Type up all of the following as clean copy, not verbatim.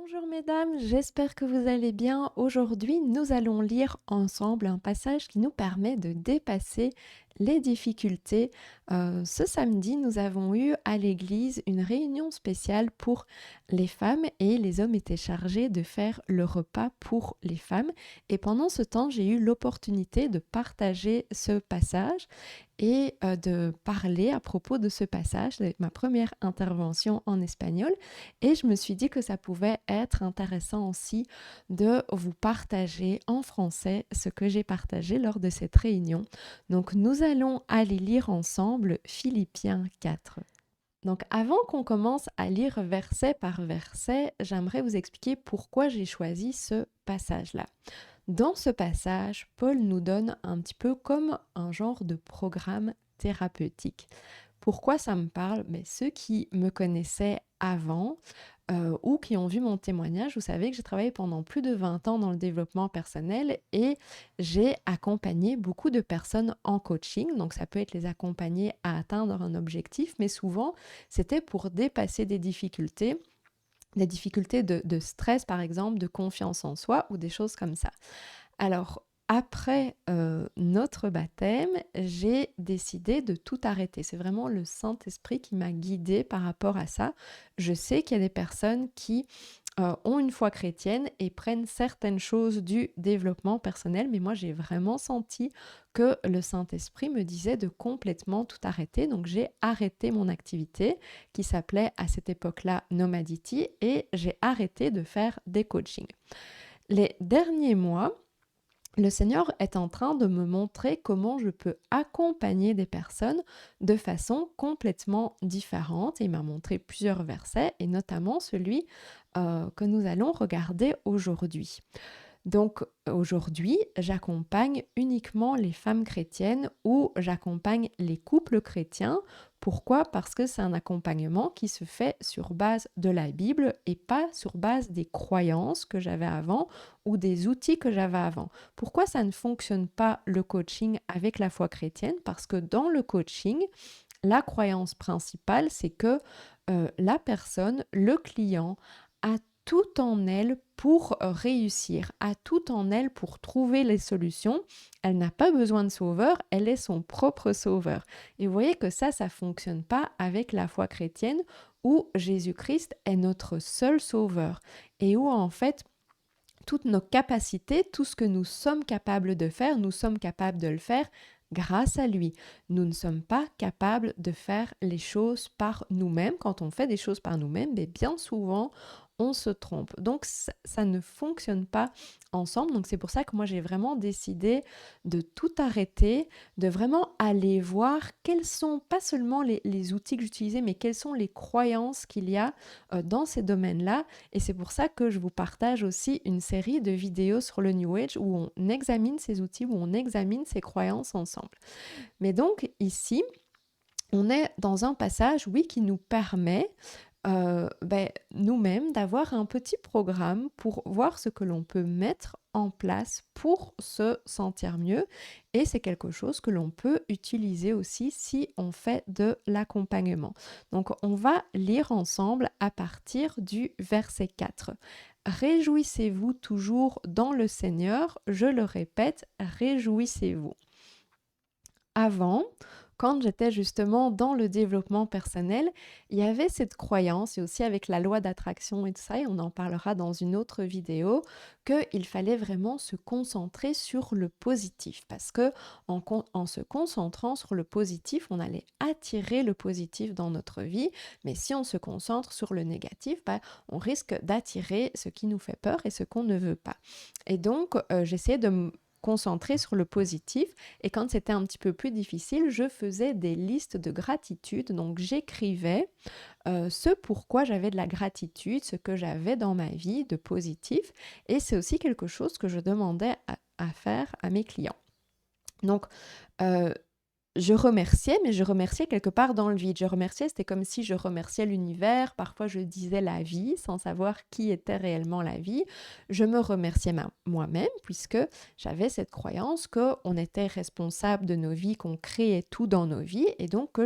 Bonjour mesdames, j'espère que vous allez bien. Aujourd'hui, nous allons lire ensemble un passage qui nous permet de dépasser les difficultés. Ce samedi, nous avons eu à l'église une réunion spéciale pour les femmes et les hommes étaient chargés de faire le repas pour les femmes. Et pendant ce temps, j'ai eu l'opportunité de partager ce passage et de parler à propos de ce passage, c'est ma première intervention en espagnol. Et je me suis dit que ça pouvait être intéressant aussi de vous partager en français ce que j'ai partagé lors de cette réunion. Donc nous allons aller lire ensemble Philippiens 4. Donc avant qu'on commence à lire verset par verset, j'aimerais vous expliquer pourquoi j'ai choisi ce passage-là. Dans ce passage, Paul nous donne un petit peu comme un genre de programme thérapeutique. Pourquoi ça me parle? Mais ceux qui me connaissaient avant ou qui ont vu mon témoignage, vous savez que j'ai travaillé pendant plus de 20 ans dans le développement personnel et j'ai accompagné beaucoup de personnes en coaching. Donc ça peut être les accompagner à atteindre un objectif, mais souvent c'était pour dépasser des difficultés de stress par exemple, de confiance en soi ou des choses comme ça. Alors, après notre baptême, j'ai décidé de tout arrêter. C'est vraiment le Saint-Esprit qui m'a guidée par rapport à ça. Je sais qu'il y a des personnes qui ont une foi chrétienne et prennent certaines choses du développement personnel, mais moi j'ai vraiment senti que le Saint-Esprit me disait de complètement tout arrêter. Donc j'ai arrêté mon activité qui s'appelait à cette époque-là Nomadity et j'ai arrêté de faire des coachings. Les derniers mois, le Seigneur est en train de me montrer comment je peux accompagner des personnes de façon complètement différente. Il m'a montré plusieurs versets et notamment celui que nous allons regarder aujourd'hui. Donc aujourd'hui, j'accompagne uniquement les femmes chrétiennes ou j'accompagne les couples chrétiens. Pourquoi? Parce que c'est un accompagnement qui se fait sur base de la Bible et pas sur base des croyances que j'avais avant ou des outils que j'avais avant. Pourquoi ça ne fonctionne pas le coaching avec la foi chrétienne? Parce que dans le coaching, la croyance principale, c'est que la personne, le client, a tout en elle pour réussir, a tout en elle pour trouver les solutions. Elle n'a pas besoin de sauveur, elle est son propre sauveur. Et vous voyez que ça ne fonctionne pas avec la foi chrétienne où Jésus-Christ est notre seul sauveur et où en fait toutes nos capacités, tout ce que nous sommes capables de faire, nous sommes capables de le faire grâce à lui. Nous ne sommes pas capables de faire les choses par nous-mêmes. Quand on fait des choses par nous-mêmes, mais bien souvent, on se trompe. Donc, ça ne fonctionne pas ensemble. Donc, c'est pour ça que moi, j'ai vraiment décidé de tout arrêter, de vraiment aller voir quels sont, pas seulement les outils que j'utilisais, mais quelles sont les croyances qu'il y a dans ces domaines-là. Et c'est pour ça que je vous partage aussi une série de vidéos sur le New Age où on examine ces outils, où on examine ces croyances ensemble. Mais donc ici, on est dans un passage, oui, qui nous permet nous-mêmes d'avoir un petit programme pour voir ce que l'on peut mettre en place pour se sentir mieux et c'est quelque chose que l'on peut utiliser aussi si on fait de l'accompagnement. Donc on va lire ensemble à partir du verset 4. Réjouissez-vous toujours dans le Seigneur, je le répète, réjouissez-vous. Avant, quand j'étais justement dans le développement personnel, il y avait cette croyance, et aussi avec la loi d'attraction et tout ça, et on en parlera dans une autre vidéo, qu'il fallait vraiment se concentrer sur le positif. Parce que en se concentrant sur le positif, on allait attirer le positif dans notre vie, mais si on se concentre sur le négatif, on risque d'attirer ce qui nous fait peur et ce qu'on ne veut pas. Et donc, j'essayais de me concentrer sur le positif et quand c'était un petit peu plus difficile, je faisais des listes de gratitude. Donc j'écrivais ce pourquoi j'avais de la gratitude, ce que j'avais dans ma vie de positif. Et c'est aussi quelque chose que je demandais à faire à mes clients. Donc, euh, je remerciais, mais je remerciais quelque part dans le vide. Je remerciais, c'était comme si je remerciais l'univers. Parfois, je disais la vie sans savoir qui était réellement la vie. Je me remerciais moi-même puisque j'avais cette croyance qu'on était responsable de nos vies, qu'on créait tout dans nos vies et donc que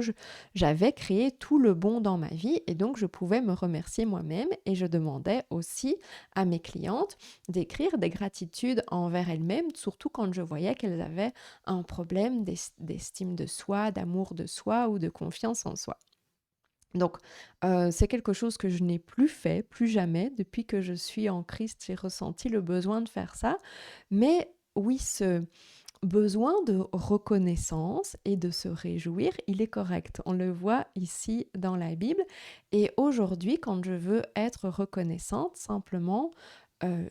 j'avais créé tout le bon dans ma vie et donc je pouvais me remercier moi-même et je demandais aussi à mes clientes d'écrire des gratitudes envers elles-mêmes, surtout quand je voyais qu'elles avaient un problème d'estime de soi, d'amour de soi ou de confiance en soi. Donc, c'est quelque chose que je n'ai plus fait, plus jamais. Depuis que je suis en Christ, j'ai ressenti le besoin de faire ça. Mais oui, ce besoin de reconnaissance et de se réjouir, il est correct. On le voit ici dans la Bible. Et aujourd'hui, quand je veux être reconnaissante, simplement,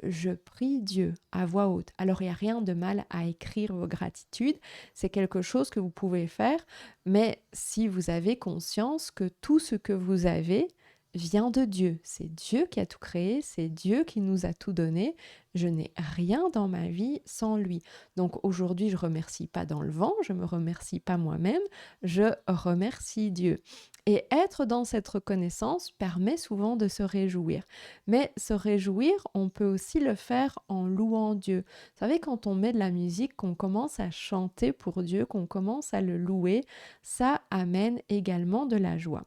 je prie Dieu à voix haute. Alors, il n'y a rien de mal à écrire vos gratitudes. C'est quelque chose que vous pouvez faire. Mais si vous avez conscience que tout ce que vous avez vient de Dieu, c'est Dieu qui a tout créé, c'est Dieu qui nous a tout donné. Je n'ai rien dans ma vie sans lui. Donc aujourd'hui, je remercie pas dans le vent, je me remercie pas moi-même, je remercie Dieu. Et être dans cette reconnaissance permet souvent de se réjouir. Mais se réjouir, on peut aussi le faire en louant Dieu. Vous savez, quand on met de la musique, qu'on commence à chanter pour Dieu, qu'on commence à le louer, ça amène également de la joie.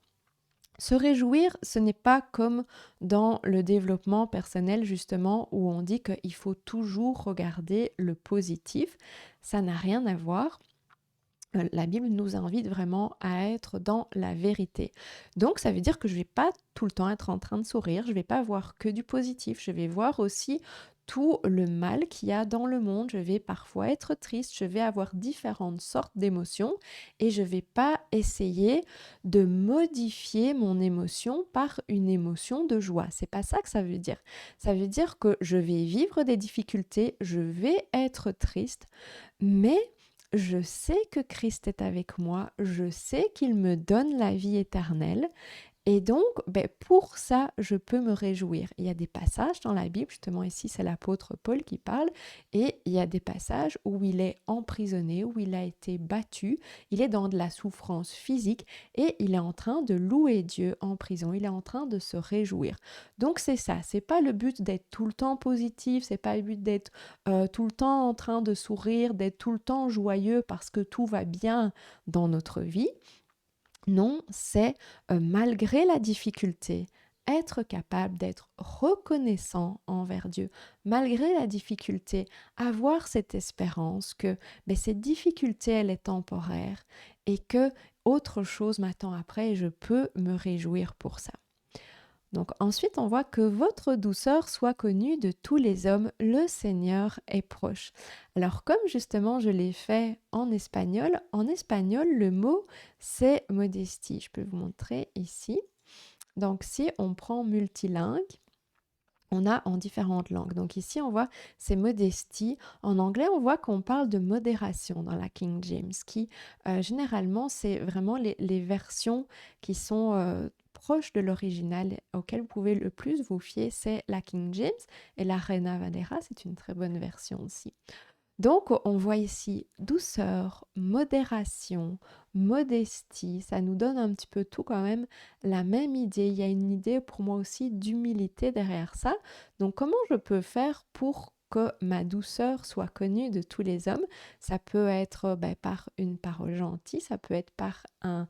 Se réjouir, ce n'est pas comme dans le développement personnel justement où on dit qu'il faut toujours regarder le positif. Ça n'a rien à voir. La Bible nous invite vraiment à être dans la vérité. Donc ça veut dire que je ne vais pas tout le temps être en train de sourire, je ne vais pas voir que du positif, je vais voir aussi tout le mal qu'il y a dans le monde, je vais parfois être triste, je vais avoir différentes sortes d'émotions et je ne vais pas essayer de modifier mon émotion par une émotion de joie. C'est pas ça que ça veut dire. Ça veut dire que je vais vivre des difficultés, je vais être triste, mais je sais que Christ est avec moi, je sais qu'il me donne la vie éternelle et donc, pour ça, je peux me réjouir. Il y a des passages dans la Bible, justement ici c'est l'apôtre Paul qui parle, et il y a des passages où il est emprisonné, où il a été battu, il est dans de la souffrance physique et il est en train de louer Dieu en prison, il est en train de se réjouir. Donc c'est ça, c'est pas le but d'être tout le temps positif, c'est pas le but d'être tout le temps en train de sourire, d'être tout le temps joyeux parce que tout va bien dans notre vie. Non, c'est malgré la difficulté, être capable d'être reconnaissant envers Dieu, malgré la difficulté, avoir cette espérance que cette difficulté, elle est temporaire et que autre chose m'attend après et je peux me réjouir pour ça. Donc ensuite, on voit que votre douceur soit connue de tous les hommes, le Seigneur est proche. Alors comme justement je l'ai fait en espagnol, le mot c'est modestie. Je peux vous montrer ici. Donc si on prend multilingue, on a en différentes langues. Donc ici, on voit c'est modestie. En anglais, on voit qu'on parle de modération dans la King James, qui généralement, c'est vraiment les versions qui sont proches de l'original, auquel vous pouvez le plus vous fier, c'est la King James. Et la Reina Valera, c'est une très bonne version aussi. Donc, on voit ici douceur, modération, modestie. Ça nous donne un petit peu tout quand même la même idée. Il y a une idée pour moi aussi d'humilité derrière ça. Donc, comment je peux faire pour que ma douceur soit connue de tous les hommes? Ça peut être par une parole gentille, ça peut être par un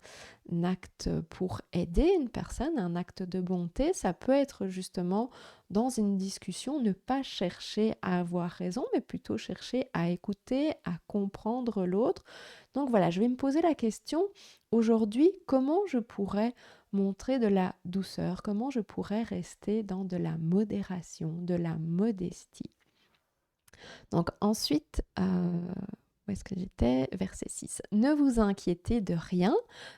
acte pour aider une personne, un acte de bonté. Ça peut être justement dans une discussion, ne pas chercher à avoir raison, mais plutôt chercher à écouter, à comprendre l'autre. Donc voilà, je vais me poser la question aujourd'hui, comment je pourrais montrer de la douceur, comment je pourrais rester dans de la modération, de la modestie. Donc ensuite, où est-ce que j'étais? Verset 6. Ne vous inquiétez de rien,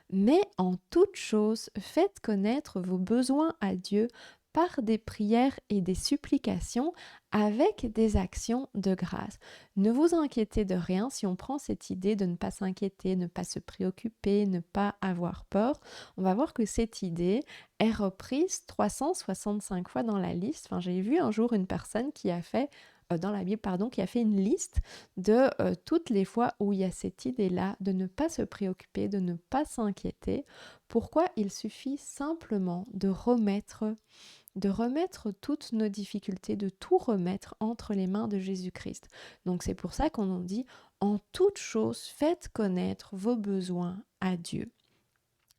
mais en toute chose, faites connaître vos besoins à Dieu par des prières et des supplications avec des actions de grâce. Ne vous inquiétez de rien. Si on prend cette idée de ne pas s'inquiéter, ne pas se préoccuper, ne pas avoir peur, on va voir que cette idée est reprise 365 fois dans la liste. Enfin, j'ai vu un jour une personne qui a fait dans la Bible, pardon, qui a fait une liste de toutes les fois où il y a cette idée-là de ne pas se préoccuper, de ne pas s'inquiéter. Pourquoi il suffit simplement de remettre toutes nos difficultés, de tout remettre entre les mains de Jésus-Christ. Donc c'est pour ça qu'on en dit, en toute chose, faites connaître vos besoins à Dieu,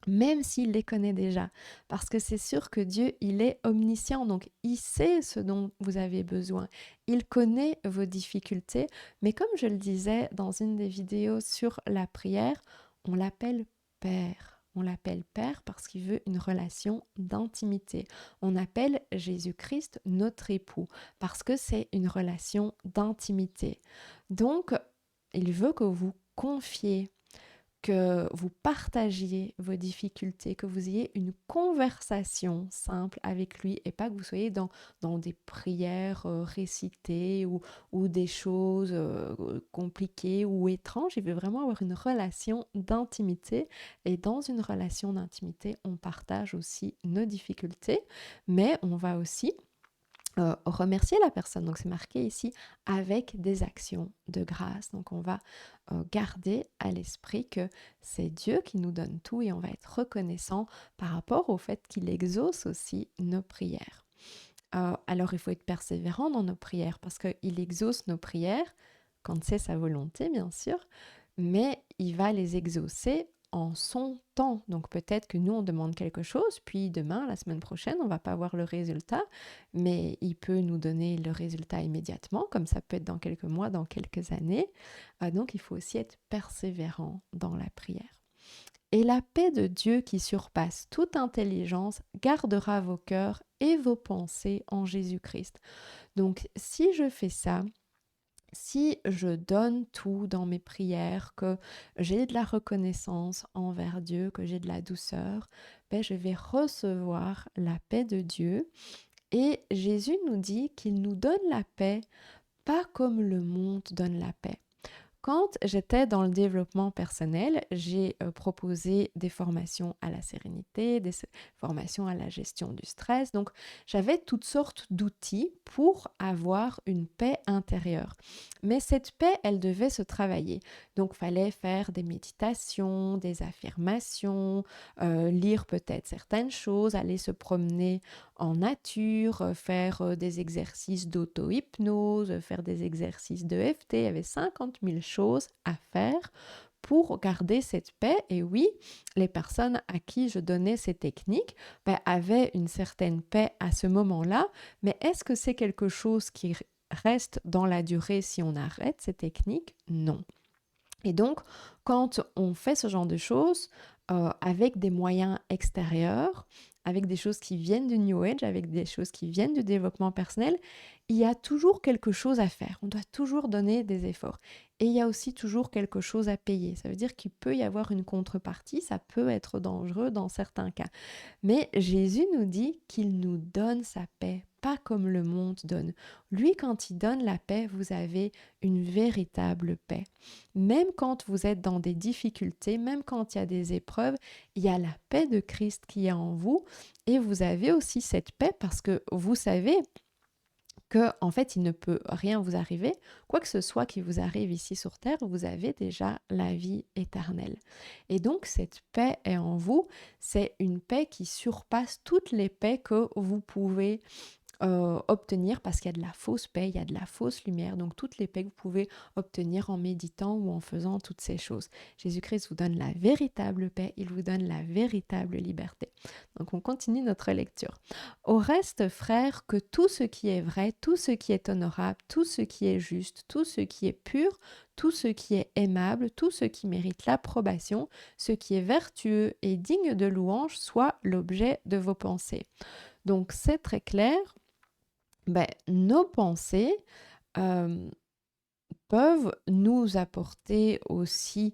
même s'il les connaît déjà. Parce que c'est sûr que Dieu, il est omniscient, donc il sait ce dont vous avez besoin. Il connaît vos difficultés, mais comme je le disais dans une des vidéos sur la prière, on l'appelle Père. On l'appelle Père parce qu'il veut une relation d'intimité. On appelle Jésus-Christ notre époux parce que c'est une relation d'intimité. Donc, il veut que vous confiez, que vous partagiez vos difficultés, que vous ayez une conversation simple avec lui et pas que vous soyez dans des prières récitées ou des choses compliquées ou étranges. Il veut vraiment avoir une relation d'intimité et dans une relation d'intimité, on partage aussi nos difficultés, mais on va aussi remercier la personne. Donc c'est marqué ici avec des actions de grâce. Donc on va garder à l'esprit que c'est Dieu qui nous donne tout et on va être reconnaissant par rapport au fait qu'il exauce aussi nos prières. Alors il faut être persévérant dans nos prières parce qu'il exauce nos prières quand c'est sa volonté bien sûr, mais il va les exaucer en son temps. Donc peut-être que nous, on demande quelque chose, puis demain, la semaine prochaine, on ne va pas voir le résultat, mais il peut nous donner le résultat immédiatement, comme ça peut être dans quelques mois, dans quelques années. Donc il faut aussi être persévérant dans la prière. Et la paix de Dieu qui surpasse toute intelligence gardera vos cœurs et vos pensées en Jésus-Christ. Donc si je fais ça, si je donne tout dans mes prières, que j'ai de la reconnaissance envers Dieu, que j'ai de la douceur, ben je vais recevoir la paix de Dieu. Et Jésus nous dit qu'il nous donne la paix, pas comme le monde donne la paix. Quand j'étais dans le développement personnel, j'ai proposé des formations à la sérénité, des formations à la gestion du stress. Donc, j'avais toutes sortes d'outils pour avoir une paix intérieure. Mais cette paix, elle devait se travailler. Donc, il fallait faire des méditations, des affirmations, lire peut-être certaines choses, aller se promener en nature, faire des exercices d'auto-hypnose, faire des exercices de FT. Il y avait 50 000 choses à faire pour garder cette paix. Et oui, les personnes à qui je donnais ces techniques avaient une certaine paix à ce moment-là, mais est-ce que c'est quelque chose qui reste dans la durée si on arrête ces techniques? Non. Et donc, quand on fait ce genre de choses avec des moyens extérieurs, avec des choses qui viennent du New Age, avec des choses qui viennent du développement personnel, il y a toujours quelque chose à faire. On doit toujours donner des efforts. Et il y a aussi toujours quelque chose à payer. Ça veut dire qu'il peut y avoir une contrepartie, ça peut être dangereux dans certains cas. Mais Jésus nous dit qu'il nous donne sa paix, pas comme le monde donne. Lui, quand il donne la paix, vous avez une véritable paix. Même quand vous êtes dans des difficultés, même quand il y a des épreuves, il y a la paix de Christ qui est en vous et vous avez aussi cette paix parce que vous savez que en fait il ne peut rien vous arriver, quoi que ce soit qui vous arrive ici sur terre, vous avez déjà la vie éternelle. Et donc cette paix est en vous, c'est une paix qui surpasse toutes les paix que vous pouvez obtenir parce qu'il y a de la fausse paix, il y a de la fausse lumière, donc toutes les paix que vous pouvez obtenir en méditant ou en faisant toutes ces choses. Jésus-Christ vous donne la véritable paix, il vous donne la véritable liberté. Donc on continue notre lecture. Au reste, frères, que tout ce qui est vrai, tout ce qui est honorable, tout ce qui est juste, tout ce qui est pur, tout ce qui est aimable, tout ce qui mérite l'approbation, ce qui est vertueux et digne de louange, soit l'objet de vos pensées. Donc c'est très clair. Nos pensées peuvent nous apporter aussi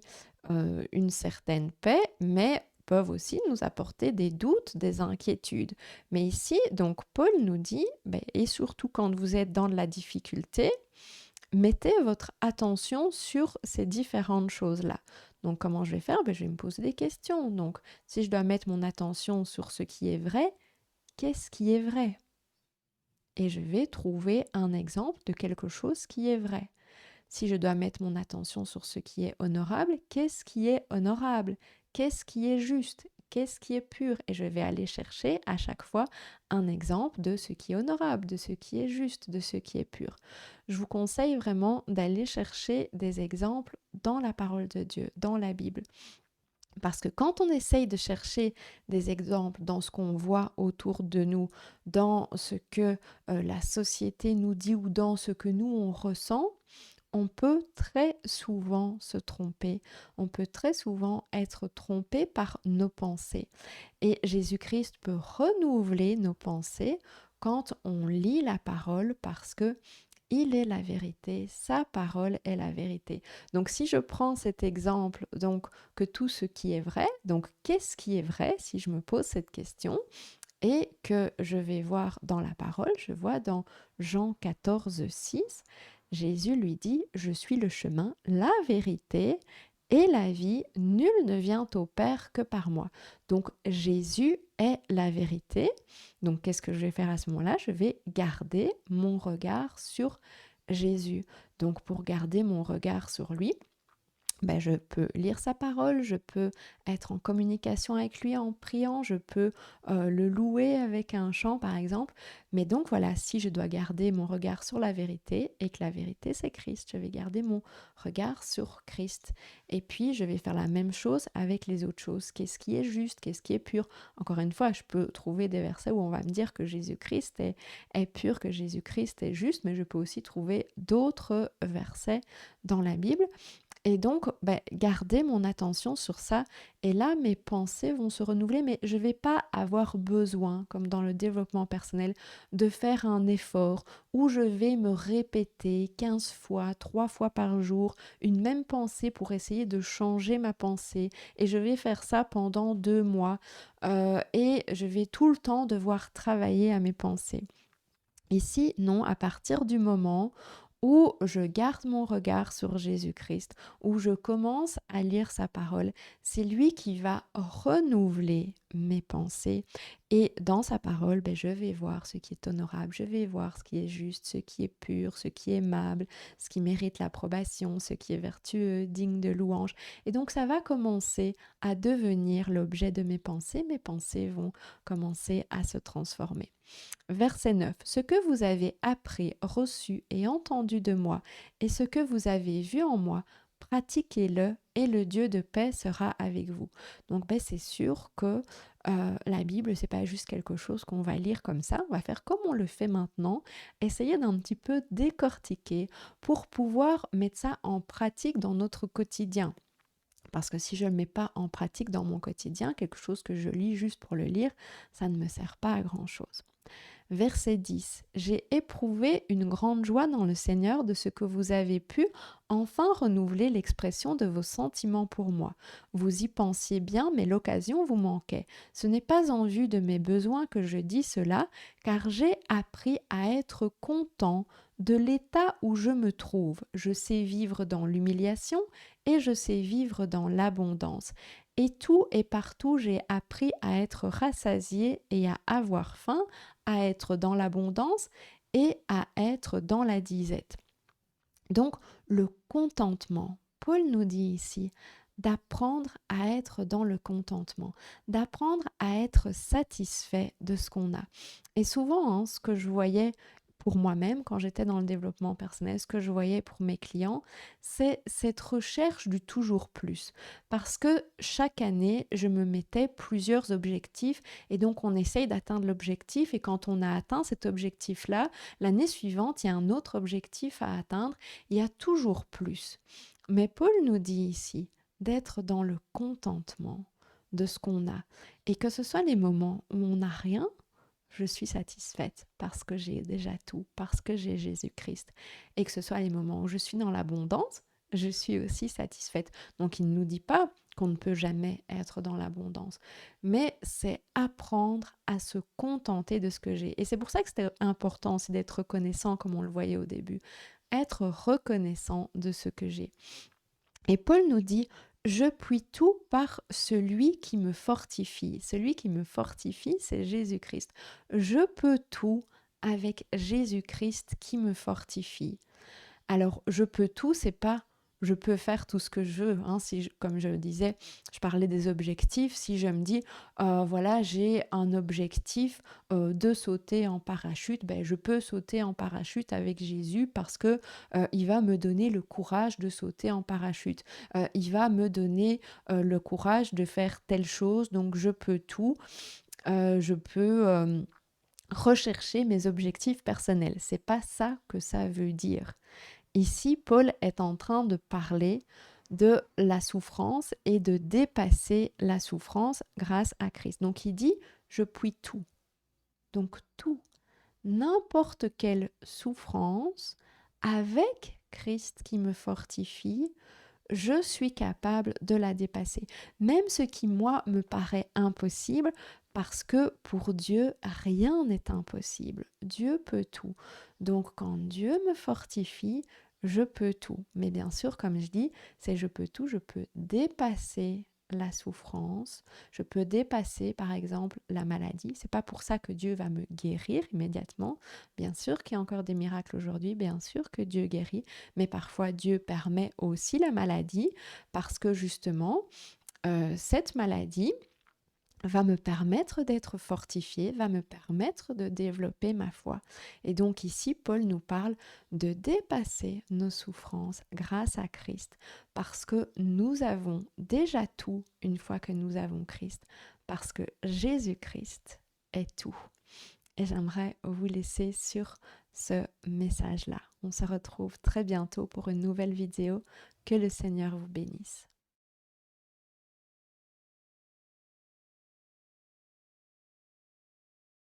une certaine paix, mais peuvent aussi nous apporter des doutes, des inquiétudes. Mais ici, donc Paul nous dit, et surtout quand vous êtes dans de la difficulté, mettez votre attention sur ces différentes choses-là. Donc comment je vais faire? Je vais me poser des questions. Donc si je dois mettre mon attention sur ce qui est vrai, qu'est-ce qui est vrai? et je vais trouver un exemple de quelque chose qui est vrai. Si je dois mettre mon attention sur ce qui est honorable, qu'est-ce qui est honorable? Qu'est-ce qui est juste? Qu'est-ce qui est pur? Et je vais aller chercher à chaque fois un exemple de ce qui est honorable, de ce qui est juste, de ce qui est pur. Je vous conseille vraiment d'aller chercher des exemples dans la parole de Dieu, dans la Bible. Parce que quand on essaye de chercher des exemples dans ce qu'on voit autour de nous, dans ce que la société nous dit ou dans ce que nous on ressent, on peut très souvent se tromper. On peut très souvent être trompé par nos pensées. Et Jésus-Christ peut renouveler nos pensées quand on lit la parole parce que il est la vérité, sa parole est la vérité. Donc si je prends cet exemple, donc que tout ce qui est vrai, donc qu'est-ce qui est vrai si je me pose cette question et que je vais voir dans la parole, je vois dans Jean 14, 6, Jésus lui dit, je suis le chemin, la vérité et la vie, nul ne vient au Père que par moi. Donc Jésus est la vérité. Donc qu'est-ce que je vais faire à ce moment-là? Je vais garder mon regard sur Jésus. Donc pour garder mon regard sur lui, je peux lire sa parole, je peux être en communication avec lui en priant, je peux le louer avec un chant par exemple. Mais donc voilà, si je dois garder mon regard sur la vérité et que la vérité c'est Christ, je vais garder mon regard sur Christ. Et puis je vais faire la même chose avec les autres choses. Qu'est-ce qui est juste, qu'est-ce qui est pur? Encore une fois, je peux trouver des versets où on va me dire que Jésus-Christ est pur, que Jésus-Christ est juste, mais je peux aussi trouver d'autres versets dans la Bible. Et donc, garder mon attention sur ça. Et là, mes pensées vont se renouveler, mais je ne vais pas avoir besoin, comme dans le développement personnel, de faire un effort où je vais me répéter 15 fois, 3 fois par jour, une même pensée pour essayer de changer ma pensée. Et je vais faire ça pendant 2 mois. Et je vais tout le temps devoir travailler à mes pensées. Ici, non, à partir du moment où je garde mon regard sur Jésus-Christ, où je commence à lire sa parole, c'est lui qui va renouveler mes pensées. Et dans sa parole, je vais voir ce qui est honorable, je vais voir ce qui est juste, ce qui est pur, ce qui est aimable, ce qui mérite l'approbation, ce qui est vertueux, digne de louange. Et donc ça va commencer à devenir l'objet de mes pensées vont commencer à se transformer. Verset 9. Ce que vous avez appris, reçu et entendu de moi, et ce que vous avez vu en moi, pratiquez-le et le Dieu de paix sera avec vous. Donc c'est sûr que la Bible, c'est pas juste quelque chose qu'on va lire comme ça, on va faire comme on le fait maintenant, essayer d'un petit peu décortiquer pour pouvoir mettre ça en pratique dans notre quotidien. Parce que si je ne le mets pas en pratique dans mon quotidien, quelque chose que je lis juste pour le lire, ça ne me sert pas à grand-chose. Verset 10. J'ai éprouvé une grande joie dans le Seigneur de ce que vous avez pu enfin renouveler l'expression de vos sentiments pour moi. Vous y pensiez bien, mais l'occasion vous manquait. Ce n'est pas en vue de mes besoins que je dis cela, car j'ai appris à être content de l'état où je me trouve. Je sais vivre dans l'humiliation et je sais vivre dans l'abondance. Et tout et partout, j'ai appris à être rassasié et à avoir faim, à être dans l'abondance et à être dans la disette. Donc, le contentement, Paul nous dit ici, d'apprendre à être dans le contentement, d'apprendre à être satisfait de ce qu'on a. Et souvent, ce que je voyais pour moi-même quand j'étais dans le développement personnel, ce que je voyais pour mes clients, c'est cette recherche du toujours plus. Parce que chaque année, je me mettais plusieurs objectifs et donc on essaye d'atteindre l'objectif et quand on a atteint cet objectif-là, l'année suivante, il y a un autre objectif à atteindre, il y a toujours plus. Mais Paul nous dit ici d'être dans le contentement de ce qu'on a et que ce soit les moments où on n'a rien, je suis satisfaite parce que j'ai déjà tout, parce que j'ai Jésus-Christ. Et que ce soit les moments où je suis dans l'abondance, je suis aussi satisfaite. Donc il ne nous dit pas qu'on ne peut jamais être dans l'abondance, mais c'est apprendre à se contenter de ce que j'ai. Et c'est pour ça que c'était important aussi d'être reconnaissant comme on le voyait au début. Être reconnaissant de ce que j'ai. Et Paul nous dit, je puis tout par celui qui me fortifie. Celui qui me fortifie, c'est Jésus-Christ. Je peux tout avec Jésus-Christ qui me fortifie. Alors, je peux tout, c'est pas je peux faire tout ce que je veux. Hein. Si comme je le disais, je parlais des objectifs. Si je me dis, voilà, j'ai un objectif de sauter en parachute, ben, je peux sauter en parachute avec Jésus parce que il va me donner le courage de sauter en parachute. Il va me donner le courage de faire telle chose, donc je peux tout. Je peux rechercher mes objectifs personnels. C'est pas ça que ça veut dire. Ici, Paul est en train de parler de la souffrance et de dépasser la souffrance grâce à Christ. Donc il dit, je puis tout. Donc tout, n'importe quelle souffrance, avec Christ qui me fortifie, je suis capable de la dépasser. Même ce qui, moi, me paraît impossible, parce que pour Dieu, rien n'est impossible. Dieu peut tout. Donc, quand Dieu me fortifie, je peux tout. Mais bien sûr, comme je dis, c'est je peux tout, je peux dépasser la souffrance, je peux dépasser par exemple la maladie. C'est pas pour ça que Dieu va me guérir immédiatement. Bien sûr qu'il y a encore des miracles aujourd'hui, bien sûr que Dieu guérit, mais parfois Dieu permet aussi la maladie parce que justement, cette maladie va me permettre d'être fortifiée, va me permettre de développer ma foi. Et donc ici, Paul nous parle de dépasser nos souffrances grâce à Christ, parce que nous avons déjà tout une fois que nous avons Christ, parce que Jésus-Christ est tout. Et j'aimerais vous laisser sur ce message-là. On se retrouve très bientôt pour une nouvelle vidéo. Que le Seigneur vous bénisse.